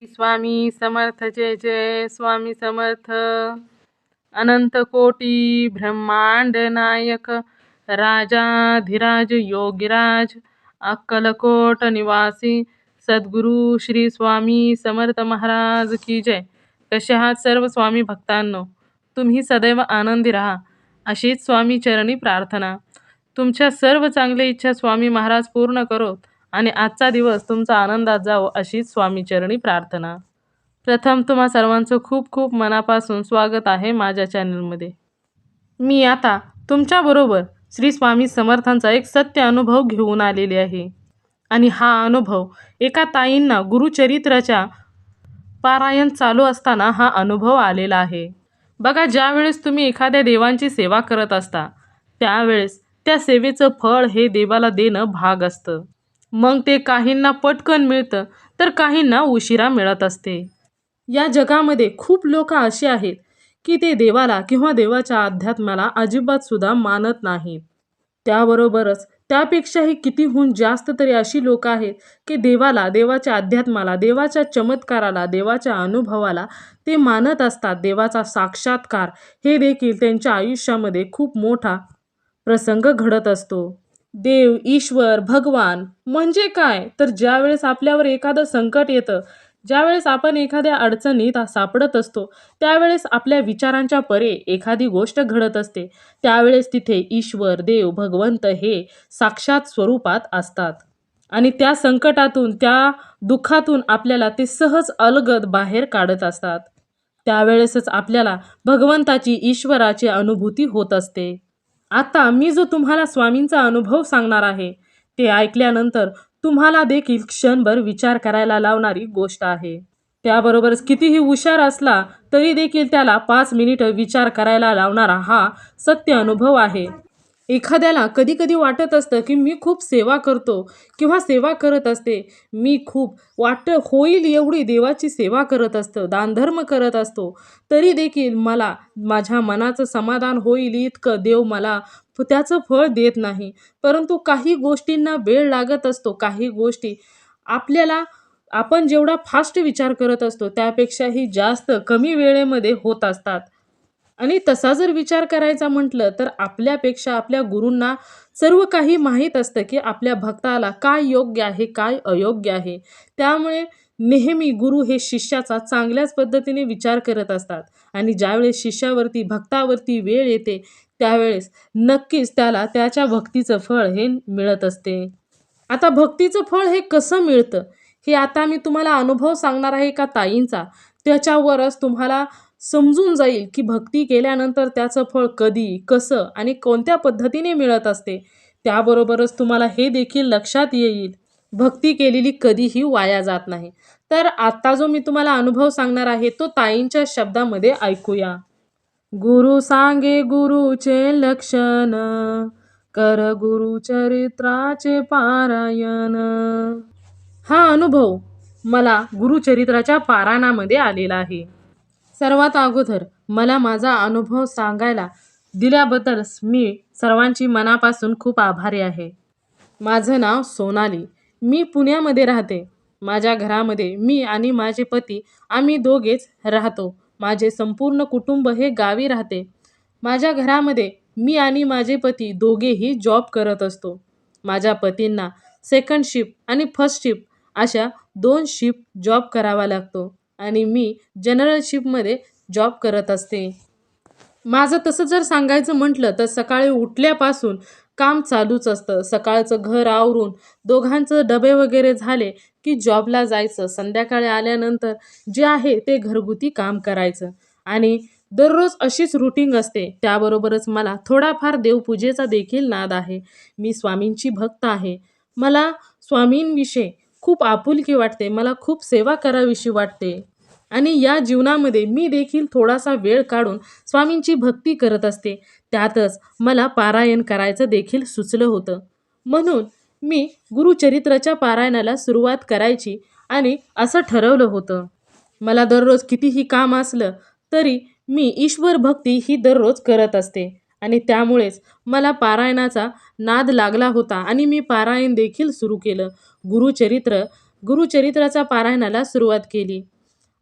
स्वामी समर्थ जय जय स्वामी समर्थ। अनंत कोटी ब्रह्मांड नायक राजाधिराज योगीराज अक्कलकोट निवासी सद्गुरु श्री स्वामी समर्थ महाराज की जय। कसे आहात सर्व स्वामी भक्तांनो? तुम्ही सदैव आनंदी राहा अशीच स्वामी चरणी प्रार्थना। तुमच्या सर्व चांगल्या इच्छा स्वामी महाराज पूर्ण करोत आणि आजचा दिवस तुमचा आनंदात जावो अशीच स्वामी चरणी प्रार्थना। प्रथम तुम्हा सर्वांचं खूप खूप मनापासून स्वागत आहे माझ्या चॅनलमध्ये। मी आता तुमच्याबरोबर श्री स्वामी समर्थांचा एक सत्य अनुभव घेऊन आलेले आहे आणि हा अनुभव एका ताईंना गुरुचरित्राच्या पारायण चालू असताना हा अनुभव आलेला आहे। बघा, ज्यावेळेस तुम्ही एखाद्या देवांची सेवा करत असता त्यावेळेस त्या सेवेचं फळ हे देवाला देणं भाग असतं। मग ते काहींना पटकन मिळतं तर काहींना उशिरा मिळत असते। या जगामध्ये खूप लोक असे आहेत की ते देवाला किंवा देवाच्या अध्यात्माला अजिबात सुद्धा मानत नाहीत। त्याबरोबरच त्यापेक्षाही कितीहून जास्त तरी अशी लोक आहेत की देवाला, देवाच्या अध्यात्माला, देवाच्या चमत्काराला, देवाच्या अनुभवाला ते मानत असतात। देवाचा साक्षात्कार हे देखील त्यांच्या आयुष्यामध्ये खूप मोठा प्रसंग घडत असतो। देव, ईश्वर, भगवान म्हणजे काय तर ज्यावेळेस आपल्यावर एखादं संकट येतं, ज्यावेळेस आपण एखाद्या अडचणीत सापडत असतो, त्यावेळेस आपल्या विचारांच्या परे एखादी गोष्ट घडत असते, त्यावेळेस तिथे ईश्वर, देव, भगवंत हे साक्षात स्वरूपात असतात आणि त्या संकटातून, त्या दुःखातून आपल्याला ते सहज अलगद बाहेर काढत असतात। त्यावेळेसच आपल्याला भगवंताची, ईश्वराची अनुभूती होत असते। आता मी जो तुम्हाला स्वामींचा अनुभव सांगणार आहे ते ऐकल्यानंतर तुम्हाला देखील क्षणभर विचार करायला लावणारी गोष्ट आहे। त्याबरोबरच कितीही हुशार असला तरी देखील त्याला 5 मिनिटं विचार करायला लावणारा हा सत्य अनुभव आहे। एखाद्याला कधी कधी वाटत असतं की मी खूप सेवा करतो किंवा सेवा करत असते, मी खूप होईल एवढी देवाची सेवा करत असतो, दानधर्म करत असतो, तरी देखील मला माझ्या मनाचं समाधान होईल इतकं देव मला त्याचं फळ देत नाही। परंतु काही गोष्टींना वेळ लागत असतो, काही गोष्टी आपल्याला आपण जेवढा फास्ट विचार करत असतो त्यापेक्षाही जास्त कमी वेळेमध्ये होत असतात। आणि तसा जर विचार करायचा म्हटलं तर आपल्यापेक्षा आपल्या गुरूंना सर्व काही माहीत असतं की आपल्या भक्ताला काय योग्य आहे, काय अयोग्य आहे। त्यामुळे नेहमी गुरु हे शिष्याचा चांगल्याच पद्धतीने विचार करत असतात आणि ज्यावेळेस शिष्यावरती, भक्तावरती वेळ येते त्यावेळेस नक्कीच त्याला त्याच्या भक्तीचं फळ हे मिळत असते। आता भक्तीचं फळ हे कसं मिळतं हे आता मी तुम्हाला अनुभव सांगणार आहे एका ताईंचा। त्याच्यावरच तुम्हाला समजून जाईल की भक्ती केल्यानंतर त्याचं फळ कधी, कसं आणि कोणत्या पद्धतीने मिळत असते। त्याबरोबरच तुम्हाला हे देखील लक्षात येईल भक्ती केलेली कधीही वाया जात नाही। तर आता जो मी तुम्हाला अनुभव सांगणार आहे तो ताईंच्या शब्दामध्ये ऐकूया। गुरु सांगे गुरुचे लक्षण, कर गुरुचरित्राचे पारायण। हा अनुभव मला गुरुचरित्राच्या पारायणामध्ये आलेला आहे। सर्वात अगोदर मला माझा अनुभव सांगायला दिल्याबद्दल मी सर्वांची मनापासून खूप आभारी आहे। माझं नाव सोनाली, मी पुण्यामध्ये राहते। माझ्या घरामध्ये मी आणि माझे पती आम्ही दोघेच राहतो। माझे संपूर्ण कुटुंब हे गावी राहते। माझ्या घरामध्ये मी आणि माझे पती दोघेही जॉब करत असतो। माझ्या पतींना सेकंड शिफ्ट आणि फर्स्ट शिफ्ट अशा 2 शिफ्ट जॉब करावा लागतो आणि मी जनरल शिफ्टमध्ये जॉब करत असते। माझं तसं जर सांगायचं म्हटलं तर सकाळी उठल्यापासून काम चालूच असतं। सकाळचं घर आवरून दोघांचं डबे वगैरे झाले की जॉबला जायचं, संध्याकाळी आल्यानंतर जे आहे ते घरगुती काम करायचं आणि दररोज अशीच रुटीन असते। त्याबरोबरच मला थोडाफार देवपूजेचा देखील नाद आहे। मी स्वामींची भक्त आहे। मला स्वामींविषयी खूप आपुलकी वाटते, मला खूप सेवा करावीशी वाटते आणि या जीवनामध्ये मी देखील थोडासा वेळ काढून स्वामींची भक्ती करत असते। त्यातच मला पारायण करायचं देखील सुचलं होतं, म्हणून मी गुरुचरित्राच्या पारायणाला सुरुवात करायची आणि असं ठरवलं होतं। मला दररोज कितीही काम असलं तरी मी ईश्वर भक्ती ही दररोज करत असते आणि त्यामुळेच मला पारायणाचा नाद लागला होता आणि मी पारायण देखील सुरू केलं। गुरुचरित्र गुरुचरित्राचा पारायणाला सुरुवात केली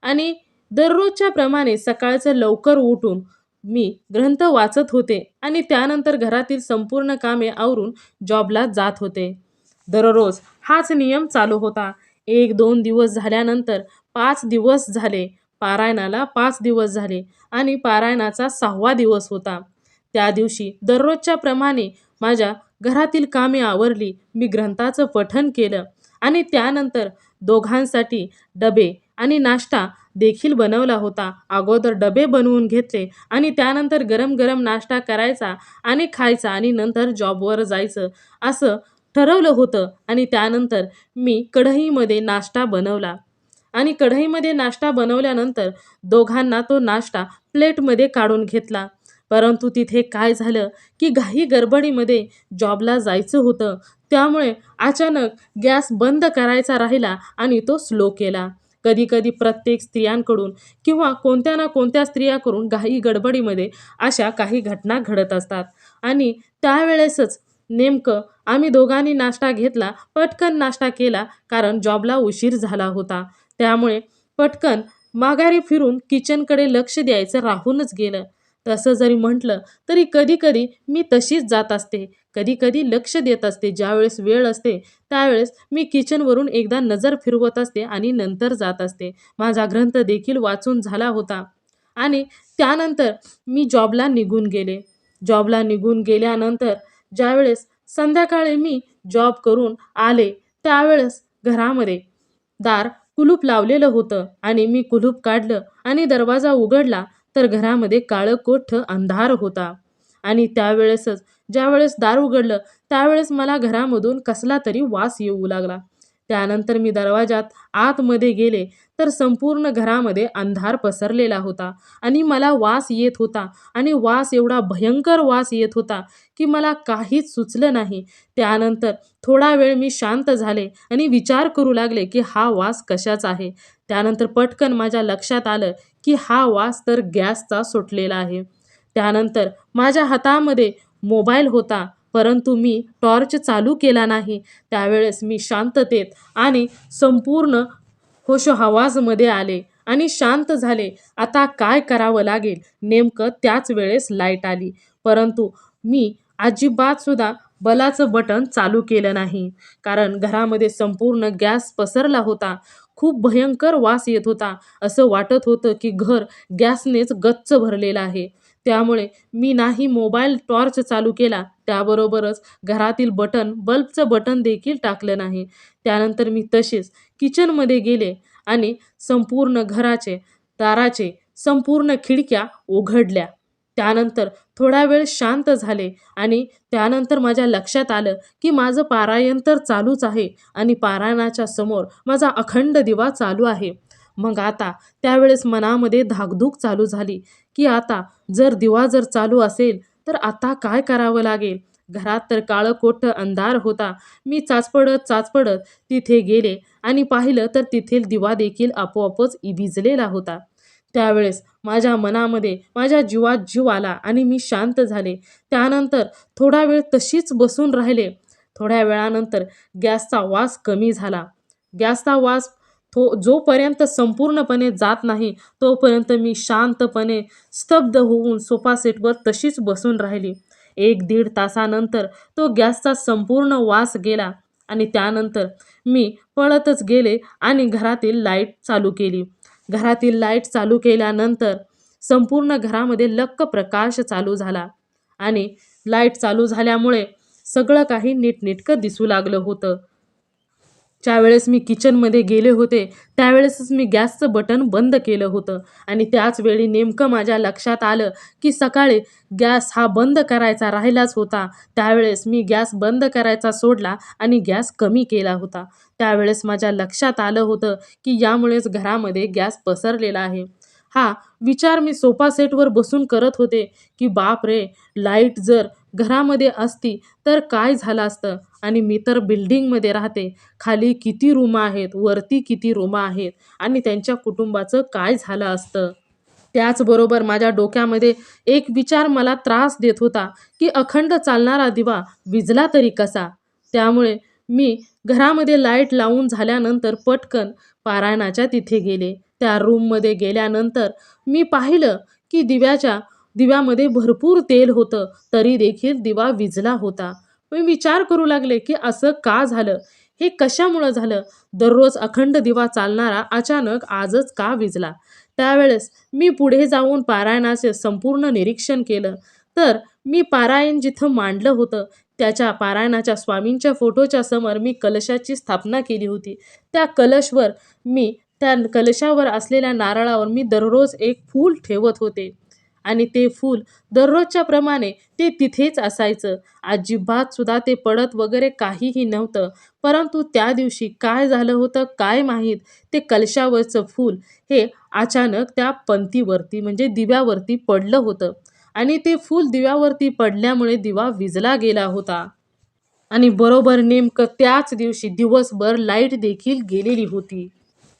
आणि दररोजच्या प्रमाणे सकाळचं लवकर उठून मी ग्रंथ वाचत होते आणि त्यानंतर घरातील संपूर्ण कामे आवरून जॉबला जात होते. दररोज हाच नियम चालू होता. 1-2 दिवस झाल्यानंतर 5 दिवस झाले, पारायणाला 5 दिवस झाले आणि पारायणाचा 6वा दिवस होता. त्या दिवशी दररोजच्या प्रमाणे माझ्या घरातील कामे आवरली. मी ग्रंथाचं पठण केलं आणि त्यानंतर दोघांसाठी डबे आणि नाश्ता देखील बनवला होता. अगोदर डबे बनवून घेतले आणि त्यानंतर गरम गरम नाश्ता करायचा आणि खायचा आणि नंतर जॉबवर जायचं असं ठरवलं होतं. आणि त्यानंतर मी कढईमध्ये नाश्ता बनवला आणि कढईमध्ये नाश्ता बनवल्यानंतर दोघांना तो नाश्ता प्लेटमध्ये काढून घेतला. परंतु तिथे काय झालं की घाई गडबडीमध्ये जॉबला जायचं होतं, त्यामुळे अचानक गॅस बंद करायचा राहिला आणि तो स्लो केला. कधी-कधी प्रत्येक स्त्रियांकडून किंवा कोणत्या ना कोणत्या स्त्रियाकडून घाई गडबडीमध्ये अशा काही घटना घडत असतात. आणि त्यावेळेसच नेमकं आम्ही दोघांनी नाश्ता घेतला, पटकन नाश्ता केला कारण जॉबला उशीर झाला होता. त्यामुळे पटकन माघारी फिरून किचनकडे लक्ष द्यायचं राहूनच गेलं. तसं जरी म्हटलं तरी कधी-कधी मी तशीच जात असते. कधी-कधी लक्ष देत असते. ज्यावेळेस वेळ असते त्यावेळेस मी किचनवरून एकदा नजर फिरवत असते आणि नंतर जात असते. माझा ग्रंथ देखील वाचून झाला होता आणि त्यानंतर मी जॉबला निघून गेले. जॉबला निघून गेल्यानंतर ज्यावेळेस संध्याकाळी मी जॉब करून आले, त्यावेळेस घरामध्ये दार कुलूप लावलेलं होतं आणि मी कुलूप काढलं आणि दरवाजा उघडला तर घरामध्ये काळं अंधार होता. आणि त्यावेळेसच ज्यावेळेस दार उघडलं त्यावेळेस मला घरामधून कसला तरी वास येऊ लागला. त्यानंतर मी दरवाजात आतमध्ये गेले तर संपूर्ण घरामध्ये अंधार पसरलेला होता आणि मला वास येत होता आणि वास एवढा भयंकर वास येत होता की मला काहीच सुचलं नाही. त्यानंतर थोडा वेळ मी शांत झाले आणि विचार करू लागले की हा वास कशाचा आहे. त्यानंतर पटकन माझ्या लक्षात आलं की हा वास तर गॅसचा सुटलेला आहे. त्यानंतर माझ्या हातामध्ये मोबाईल होता, परंतु मी टॉर्च चालू केला नाही. त्यावेळेस मी शांततेत आणि संपूर्ण होशोहवासमध्ये आले आणि शांत झाले. आता काय करावं लागेल? नेमकं त्याच वेळेस लाईट आली. परंतु मी अजिबातसुद्धा बलाचं बटन चालू केलं नाही. कारण घरामध्ये संपूर्ण गॅस पसरला होता. खूप भयंकर वास येत होता. असं वाटत होतं की घर गॅसनेच गच्च भरलेलं आहे. त्यामुळे मी नाही मोबाईल टॉर्च चालू केला, त्याबरोबरच घरातील बल्बचं बटन देखील टाकलं नाही. त्यानंतर मी तसेच किचनमध्ये गेले आणि संपूर्ण घराचे, दाराचे, संपूर्ण खिडक्या उघडल्या. त्यानंतर थोडा वेळ शांत झाले आणि त्यानंतर माझ्या लक्षात आलं की माझं पारायण तर चालूच आहे आणि पारायणाच्या समोर माझा अखंड दिवा चालू आहे. मग आता त्यावेळेस मनामध्ये धाकधूक चालू झाली की आता दिवा चालू असेल तर आता काय करावं लागेल? घरात तर काळं अंधार होता. मी चाचपडत तिथे गेले आणि पाहिलं तर तेथील दिवा देखील आपोआपच विझलेला होता. त्यावेळेस माझ्या मनामध्ये माझ्या जीवात जीव आला आणि मी शांत झाले. त्यानंतर थोडा वेळ तशीच बसून राहिले. थोड्या वेळानंतर गॅसचा वास कमी झाला. गॅसचा वास जोपर्यंत संपूर्णपणे जात नाही तोपर्यंत मी शांतपणे स्तब्ध होऊन सोफा सेटवर तशीच बसून राहिली. 1-1.5 तासानंतर तो गॅसचा संपूर्ण वास गेला आणि त्यानंतर मी पळतच गेले आणि घरातील लाईट चालू केली. घरातील लाईट चालू केल्यानंतर संपूर्ण घरामध्ये लख्ख प्रकाश चालू झाला आणि लाईट चालू झाल्यामुळे सगळं काही नीटनेटकं दिसू लागलं होतं. ज्यावेळेस मी किचनमध्ये गेले होते त्यावेळेसच मी गॅसचं बटन बंद केलं होतं आणि त्याच वेळी नेमकं माझ्या लक्षात आलं की सकाळी गॅस हा बंद करायचा राहिलाच होता. त्यावेळेस मी गॅस बंद करायचा सोडला आणि गॅस कमी केला होता. त्यावेळेस माझ्या लक्षात आलं होतं की यामुळेच घरामध्ये गॅस पसरलेला आहे. हा विचार मी सोफा सेटवर बसून करत होते की बापरे, लाईट जर घरामध्ये असती तर काय झालं असतं? आणि मी तर बिल्डिंगमध्ये राहते. खाली किती रूम आहेत, वरती किती रूम आहेत आणि त्यांच्या कुटुंबाचं काय झालं असतं? त्याचबरोबर माझ्या डोक्यामध्ये एक विचार मला त्रास देत होता की अखंड चालणारा दिवा विझला तरी कसा? त्यामुळे मी घरामध्ये लाईट लावून झाल्यानंतर पटकन पारायणाच्या तिथे गेले. त्या रूममध्ये गेल्यानंतर मी पाहिलं की दिव्यामध्ये भरपूर तेल होतं, तरी देखील दिवा विझला होता. मी विचार करू लागले की असं का झालं? हे कशामुळं झालं? दररोज अखंड दिवा चालणारा अचानक आजच का विझला? त्यावेळेस मी पुढे जाऊन पारायणाचे संपूर्ण निरीक्षण केलं. तर मी पारायण जिथं मांडलं होतं, त्याच्या पारायणाच्या स्वामींच्या फोटोच्या समोर मी कलशाची स्थापना केली होती. त्या कलशावर असलेल्या नारळावर मी दररोज एक फूल ठेवत होते आणि ते फूल दररोजच्या प्रमाणे ते तिथेच असायचं. अजिबात सुद्धा ते पडत वगैरे काहीही नव्हतं. परंतु त्या दिवशी काय झालं होतं काय माहीत, ते कलशावरचं फूल हे अचानक त्या पंतीवरती म्हणजे दिव्यावरती पडलं होतं आणि ते फूल दिव्यावरती पडल्यामुळे दिवा विझला गेला होता. आणि बरोबर नेमकं त्याच दिवशी दिवसभर लाईट देखील गेलेली होती.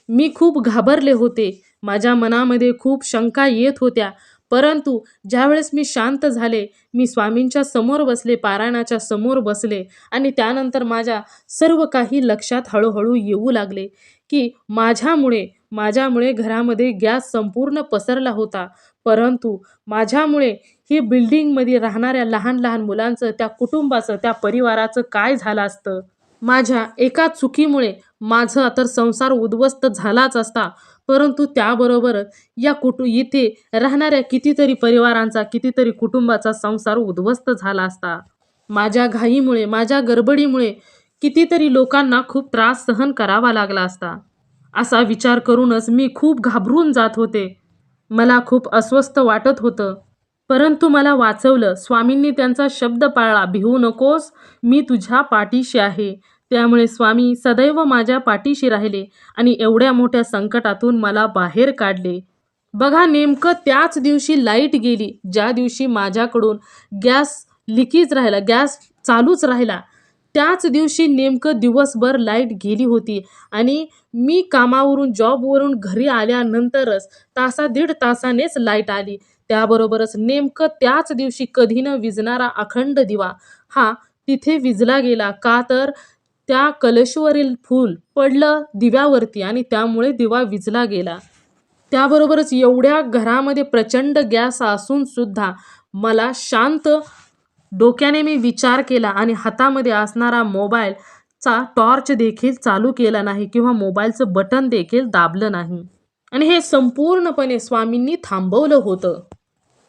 मी खूप घाबरले होते. माझ्या मनामध्ये खूप शंका येत होत्या. परंतु ज्यावेळेस मी शांत झाले, मी स्वामींच्या समोर बसले, पारायणाच्या समोर बसले आणि त्यानंतर माझ्या सर्व काही लक्षात हळू येऊ लागले, की माझ्यामुळे घरामध्ये गॅस संपूर्ण पसरला होता. परंतु माझ्यामुळे हे बिल्डिंगमध्ये राहणाऱ्या लहान-लहान मुलांचं, त्या कुटुंबाचं, त्या परिवाराचं काय झालं असतं? माझ्या एका चुकीमुळे माझा तर संसार उद्ध्वस्त झालाच असता, परंतु त्याबरोबरच इथे राहणाऱ्या कितीतरी परिवारांचा, कितीतरी कुटुंबाचा संसार उद्ध्वस्त झाला असता. माझ्या घाईमुळे, माझ्या गडबडीमुळे कितीतरी लोकांना खूप त्रास सहन करावा लागला असता. असा विचार करूनच मी खूप घाबरून जात होते. मला खूप अस्वस्थ वाटत होतं. परंतु मला वाचवलं. स्वामींनी त्यांचा शब्द पाळला, "भिवू नकोस, मी तुझ्या पाठीशी आहे." त्यामुळे स्वामी सदैव माझ्या पाठीशी राहिले आणि एवढ्या मोठ्या संकटातून मला बाहेर काढले. बघा, नेमकं त्याच दिवशी लाईट गेली, ज्या दिवशी माझ्याकडून गॅस गॅस चालूच राहिला. त्याच दिवशी नेमकं दिवसभर लाईट गेली होती आणि मी कामावरून, जॉबवरून घरी आल्यानंतरच दीड तासानेच लाईट आली. त्याबरोबरच नेमकं त्याच दिवशी कधी न विझणारा अखंड दिवा हा तिथे विझला गेला. का तर त्या कलशवरील फूल पडलं दिव्यावरती आणि त्यामुळे दिवा विझला गेला. त्याबरोबरच एवढ्या घरामध्ये प्रचंड गॅस असून सुद्धा मला शांत डोक्याने मी विचार केला आणि हातामध्ये असणारा मोबाईलचा टॉर्च देखील चालू केला नाही किंवा मोबाईलचं बटन देखील दाबलं नाही. आणि हे संपूर्णपणे स्वामींनी थांबवलं होतं.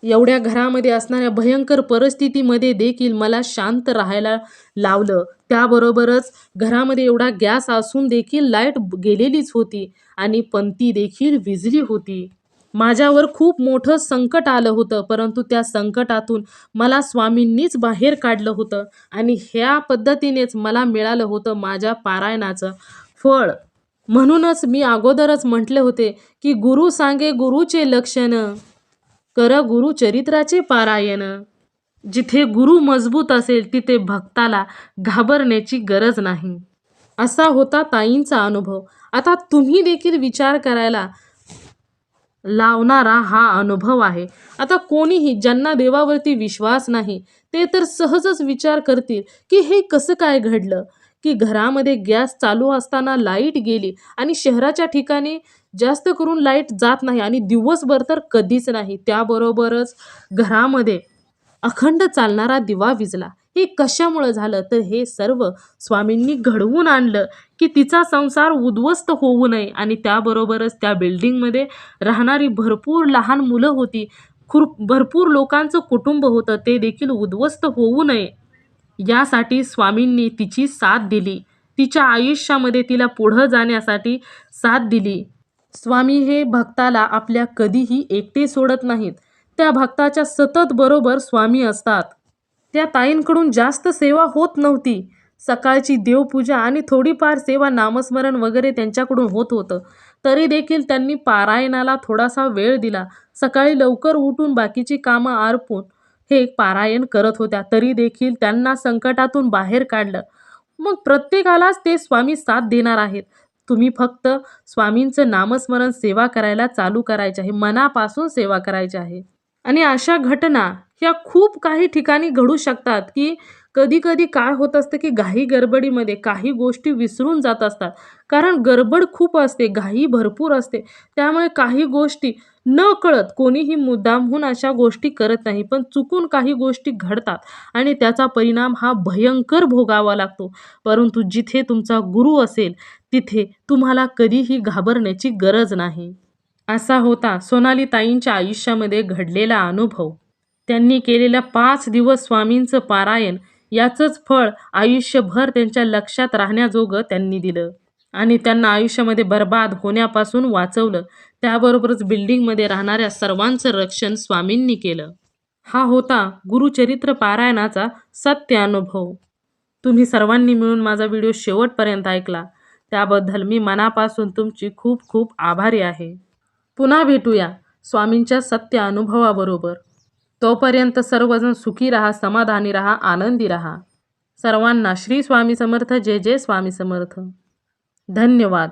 एवढ्या घरामध्ये असणाऱ्या भयंकर परिस्थितीमध्ये देखील मला शांत राहायला लावलं. त्याबरोबरच घरामध्ये एवढा गॅस असून देखील लाईट गेलेलीच होती आणि पंती देखील विझली होती. माझ्यावर खूप मोठं संकट आलं होतं, परंतु त्या संकटातून मला स्वामींनीच बाहेर काढलं होतं आणि ह्या पद्धतीनेच मला मिळालं होतं माझ्या पारायणाचं फळ. म्हणूनच मी अगोदरच म्हटले होते, की गुरु सांगे गुरुचे लक्षण, कर गुरुचरित्राचे पारायण. जिथे गुरु मजबूत असेल तिथे भक्ताला घाबरण्याची गरज नाही. असा होता ताईंचा अनुभव. आता तुम्ही देखील विचार करायला लावणारा हा अनुभव आहे. आता कोणीही ज्यांना देवावरती विश्वास नाही, ते तर सहजच विचार करतील, की हे कसं काय घडलं? की घरामध्ये गॅस चालू असताना लाईट गेली आणि शहराच्या ठिकाणी जास्त करून लाईट जात नाही आणि दिवसभर तर कधीच नाही. त्याबरोबरच घरामध्ये अखंड चालणारा दिवा विझला. हे कशामुळं झालं? तर हे सर्व स्वामींनी घडवून आणलं, की तिचा संसार उद्ध्वस्त होऊ नये आणि त्याबरोबरच त्या बिल्डिंगमध्ये राहणारी भरपूर लहान मुलं होती. भरपूर लोकांचं कुटुंब होतं, ते देखील उद्ध्वस्त होऊ नये यासाठी स्वामींनी तिची साथ दिली. तिच्या आयुष्यामध्ये तिला पुढं जाण्यासाठी साथ दिली. स्वामी हे भक्ताला आपल्या कधीही एकटे सोडत नाहीत. त्या भक्ताच्या सतत बरोबर स्वामी असतात. त्या ताईंकडून जास्त सेवा होत नव्हती. सकाळची देवपूजा आणि थोडीफार सेवा, नामस्मरण वगैरे त्यांच्याकडून होत होतं. तरी देखील त्यांनी पारायणाला थोडासा वेळ दिला. सकाळी लवकर उठून बाकीची कामं आरपून हे पारायण करत होत्या. तरी देखील त्यांना संकटातून बाहेर काढलं. मग प्रत्येकालाच ते स्वामी साथ देणार आहेत. तुम्ही फक्त स्वामींचं नामस्मरण, सेवा करायला चालू करायचे आहे. मनापासून सेवा करायची आहे. आणि अशा घटना ह्या खूप काही ठिकाणी घडू शकतात, की कधी कधी काय होत असतं की घाई गडबडीमध्ये काही गोष्टी विसरून जात असतात. कारण गडबड खूप असते, घाई भरपूर असते. त्यामुळे काही गोष्टी नकळत कोणीही मुद्दामहून अशा गोष्टी करत नाही. पण चुकून काही गोष्टी घडतात आणि त्याचा परिणाम हा भयंकर भोगावा लागतो. परंतु जिथे तुमचा गुरु असेल, तिथे तुम्हाला कधीही घाबरण्याची गरज नाही. असा होता सोनाली ताईंच्या आयुष्यामध्ये घडलेला अनुभव. त्यांनी केलेल्या 5 दिवस स्वामींचं पारायण याचंच फळ आयुष्यभर त्यांच्या लक्षात राहण्याजोगं त्यांनी दिलं आणि त्यांना आयुष्यामध्ये बर्बाद होण्यापासून वाचवलं. त्याबरोबरच बिल्डिंगमध्ये राहणाऱ्या सर्वांचं रक्षण स्वामींनी केलं. हा होता गुरुचरित्र पारायणाचा सत्य अनुभव. तुम्ही सर्वांनी मिळून माझा व्हिडिओ शेवटपर्यंत ऐकला त्याबद्दल मी मनापासून तुमची खूप खूप आभारी आहे. पुन्हा भेटूया स्वामींच्या सत्य अनुभवाबरोबर. तोपर्यंत सर्वजण सुखी राहा, समाधानी राहा, आनंदी राहा. सर्वांना श्री स्वामी समर्थ. जय जय स्वामी समर्थ. धन्यवाद.